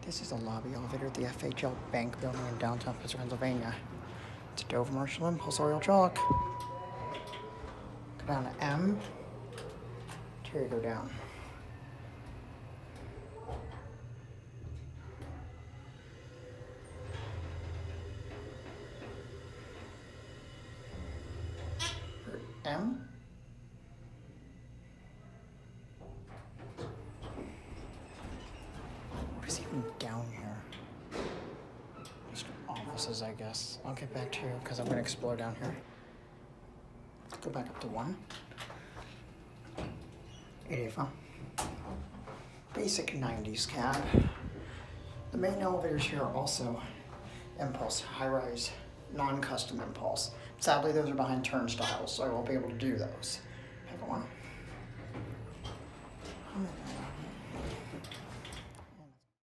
This is a lobby elevator at the FHL Bank building in downtown Pittsburgh, Pennsylvania. It's a Dover Commercial Impulse Oildraulic. Go down to M. Here you go down. M. What is even down here? Just offices, I guess. I'll get back to you because I'm going to explore down here. Go back up to 1. 85. Basic 90s cab. The main elevators here are also impulse, high-rise, non-custom impulse. Sadly, those are behind turnstiles, so I won't be able to do those. Have one.